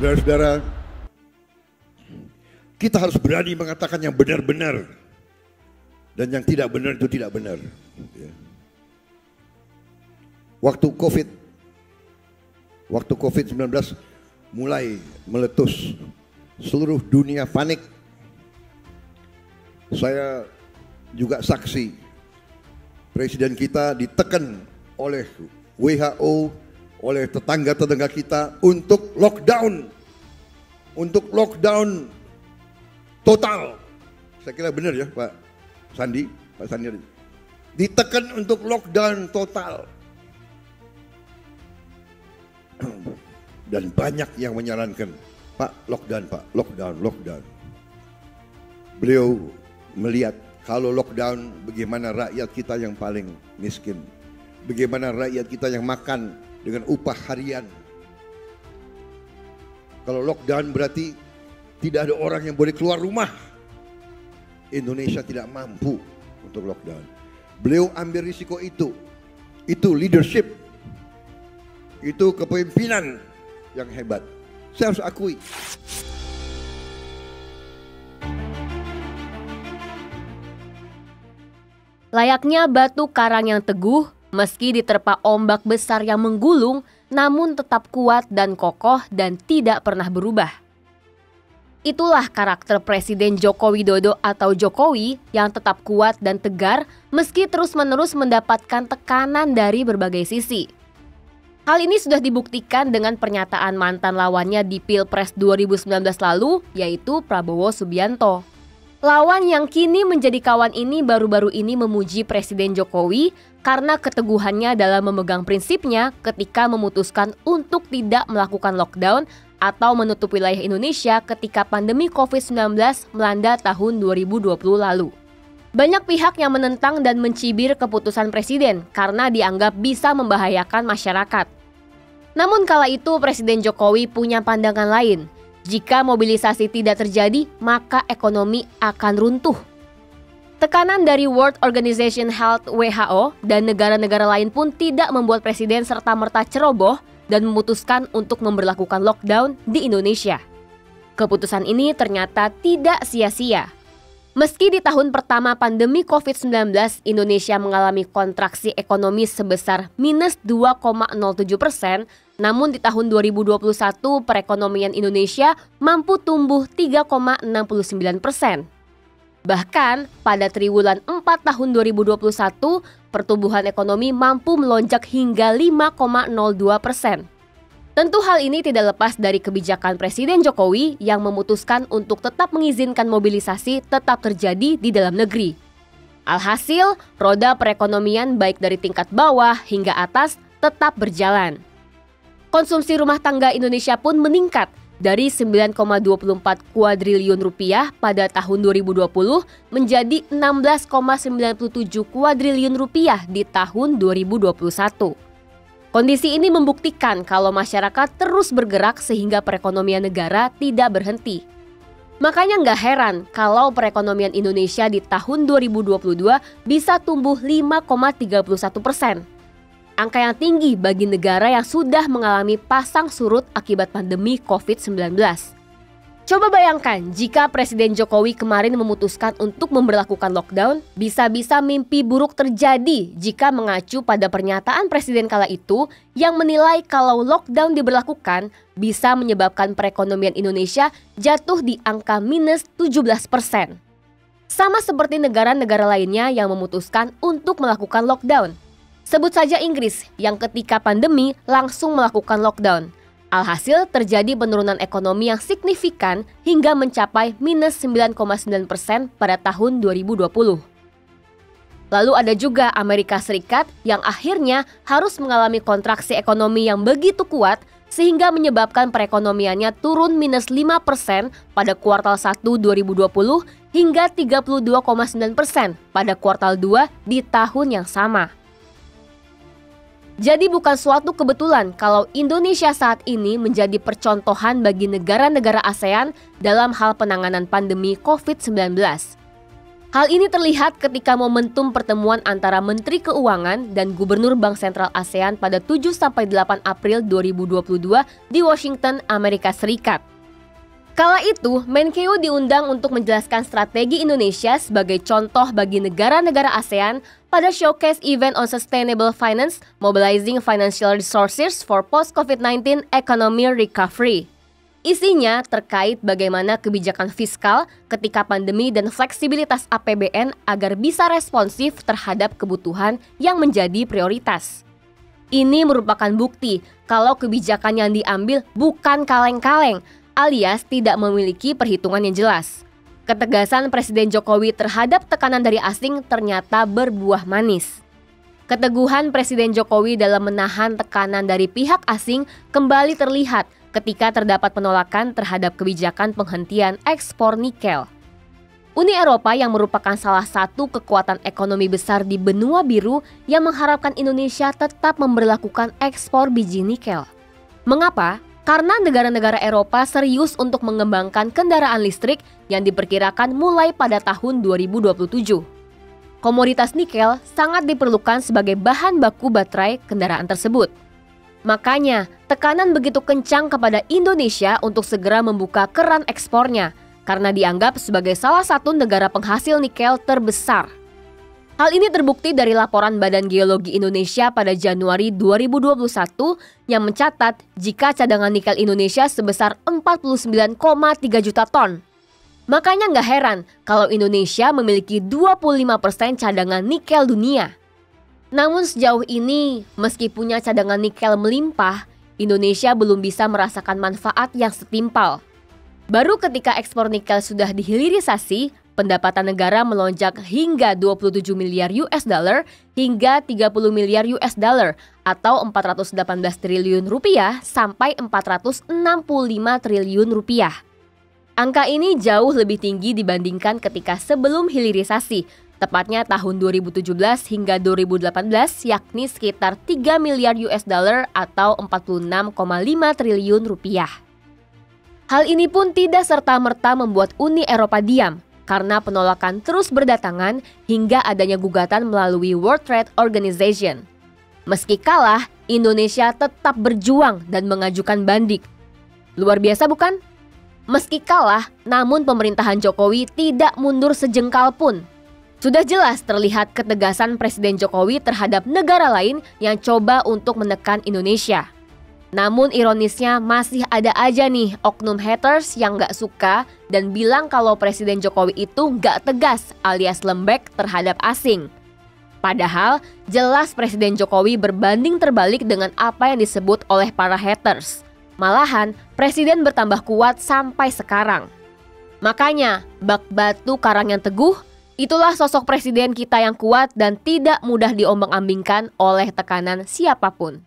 Saudara-saudara, kita harus berani mengatakan yang benar-benar dan yang tidak benar itu tidak benar. Waktu COVID-19 mulai meletus, seluruh dunia panik. Saya juga saksi, presiden kita ditekan oleh WHO, oleh tetangga-tetangga kita untuk lockdown total. Saya kira benar ya Pak Sandi, ditekan untuk lockdown total. Dan banyak yang menyarankan, Pak, lockdown. Beliau melihat kalau lockdown, bagaimana rakyat kita yang paling miskin, bagaimana rakyat kita yang makan dengan upah harian. Kalau lockdown berarti tidak ada orang yang boleh keluar rumah. Indonesia tidak mampu untuk lockdown. Beliau ambil risiko itu. Itu leadership. Itu kepemimpinan yang hebat. Saya harus akui. Layaknya batu karang yang teguh, meski diterpa ombak besar yang menggulung, namun tetap kuat dan kokoh dan tidak pernah berubah. Itulah karakter Presiden Joko Widodo atau Jokowi yang tetap kuat dan tegar meski terus-menerus mendapatkan tekanan dari berbagai sisi. Hal ini sudah dibuktikan dengan pernyataan mantan lawannya di Pilpres 2019 lalu, yaitu Prabowo Subianto. Lawan yang kini menjadi kawan ini baru-baru ini memuji Presiden Jokowi karena keteguhannya dalam memegang prinsipnya ketika memutuskan untuk tidak melakukan lockdown atau menutup wilayah Indonesia ketika pandemi COVID-19 melanda tahun 2020 lalu. Banyak pihak yang menentang dan mencibir keputusan Presiden karena dianggap bisa membahayakan masyarakat. Namun kala itu Presiden Jokowi punya pandangan lain. Jika mobilisasi tidak terjadi, maka ekonomi akan runtuh. Tekanan dari World Organization Health (WHO) dan negara-negara lain pun tidak membuat Presiden serta-merta ceroboh dan memutuskan untuk memberlakukan lockdown di Indonesia. Keputusan ini ternyata tidak sia-sia. Meski di tahun pertama pandemi COVID-19, Indonesia mengalami kontraksi ekonomi sebesar minus 2,07%, namun di tahun 2021 perekonomian Indonesia mampu tumbuh 3,69%. Bahkan pada triwulan 4 tahun 2021, pertumbuhan ekonomi mampu melonjak hingga 5,02%. Tentu hal ini tidak lepas dari kebijakan Presiden Jokowi yang memutuskan untuk tetap mengizinkan mobilisasi tetap terjadi di dalam negeri. Alhasil, roda perekonomian baik dari tingkat bawah hingga atas tetap berjalan. Konsumsi rumah tangga Indonesia pun meningkat dari 9,24 kuadriliun rupiah pada tahun 2020 menjadi 16,97 kuadriliun rupiah di tahun 2021. Kondisi ini membuktikan kalau masyarakat terus bergerak sehingga perekonomian negara tidak berhenti. Makanya nggak heran kalau perekonomian Indonesia di tahun 2022 bisa tumbuh 5,31%. Angka yang tinggi bagi negara yang sudah mengalami pasang surut akibat pandemi COVID-19. Coba bayangkan jika Presiden Jokowi kemarin memutuskan untuk memberlakukan lockdown, bisa-bisa mimpi buruk terjadi jika mengacu pada pernyataan Presiden kala itu yang menilai kalau lockdown diberlakukan bisa menyebabkan perekonomian Indonesia jatuh di angka minus 17%. Sama seperti negara-negara lainnya yang memutuskan untuk melakukan lockdown. Sebut saja Inggris yang ketika pandemi langsung melakukan lockdown. Alhasil terjadi penurunan ekonomi yang signifikan hingga mencapai minus 9,9% pada tahun 2020. Lalu ada juga Amerika Serikat yang akhirnya harus mengalami kontraksi ekonomi yang begitu kuat sehingga menyebabkan perekonomiannya turun minus 5% pada kuartal 1 2020 hingga 32,9% pada kuartal 2 di tahun yang sama. Jadi bukan suatu kebetulan kalau Indonesia saat ini menjadi percontohan bagi negara-negara ASEAN dalam hal penanganan pandemi COVID-19. Hal ini terlihat ketika momentum pertemuan antara Menteri Keuangan dan Gubernur Bank Sentral ASEAN pada 7-8 April 2022 di Washington, Amerika Serikat. Kala itu, Menkeu diundang untuk menjelaskan strategi Indonesia sebagai contoh bagi negara-negara ASEAN pada Showcase Event on Sustainable Finance, Mobilizing Financial Resources for Post-COVID-19 Economy Recovery. Isinya terkait bagaimana kebijakan fiskal ketika pandemi dan fleksibilitas APBN agar bisa responsif terhadap kebutuhan yang menjadi prioritas. Ini merupakan bukti kalau kebijakan yang diambil bukan kaleng-kaleng, alias tidak memiliki perhitungan yang jelas. Ketegasan Presiden Jokowi terhadap tekanan dari asing ternyata berbuah manis. Keteguhan Presiden Jokowi dalam menahan tekanan dari pihak asing kembali terlihat ketika terdapat penolakan terhadap kebijakan penghentian ekspor nikel. Uni Eropa yang merupakan salah satu kekuatan ekonomi besar di benua biru yang mengharapkan Indonesia tetap memberlakukan ekspor biji nikel. Mengapa? Karena negara-negara Eropa serius untuk mengembangkan kendaraan listrik yang diperkirakan mulai pada tahun 2027. Komoditas nikel sangat diperlukan sebagai bahan baku baterai kendaraan tersebut. Makanya, tekanan begitu kencang kepada Indonesia untuk segera membuka keran ekspornya karena dianggap sebagai salah satu negara penghasil nikel terbesar. Hal ini terbukti dari laporan Badan Geologi Indonesia pada Januari 2021 yang mencatat jika cadangan nikel Indonesia sebesar 49,3 juta ton. Makanya nggak heran kalau Indonesia memiliki 25% cadangan nikel dunia. Namun sejauh ini, meski punya cadangan nikel melimpah, Indonesia belum bisa merasakan manfaat yang setimpal. Baru ketika ekspor nikel sudah dihilirisasi, pendapatan negara melonjak hingga 27 miliar US dollar hingga 30 miliar US dollar atau 418 triliun rupiah sampai 465 triliun rupiah. Angka ini jauh lebih tinggi dibandingkan ketika sebelum hilirisasi, tepatnya tahun 2017 hingga 2018, yakni sekitar 3 miliar US dollar atau 46,5 triliun rupiah. Hal ini pun tidak serta-merta membuat Uni Eropa diam, karena penolakan terus berdatangan hingga adanya gugatan melalui World Trade Organization. Meski kalah, Indonesia tetap berjuang dan mengajukan banding. Luar biasa bukan? Meski kalah, namun pemerintahan Jokowi tidak mundur sejengkal pun. Sudah jelas terlihat ketegasan Presiden Jokowi terhadap negara lain yang coba untuk menekan Indonesia. Namun ironisnya masih ada aja nih oknum haters yang gak suka dan bilang kalau Presiden Jokowi itu gak tegas alias lembek terhadap asing. Padahal jelas Presiden Jokowi berbanding terbalik dengan apa yang disebut oleh para haters. Malahan Presiden bertambah kuat sampai sekarang. Makanya bak batu karang yang teguh, itulah sosok presiden kita yang kuat dan tidak mudah diombang-ambingkan oleh tekanan siapapun.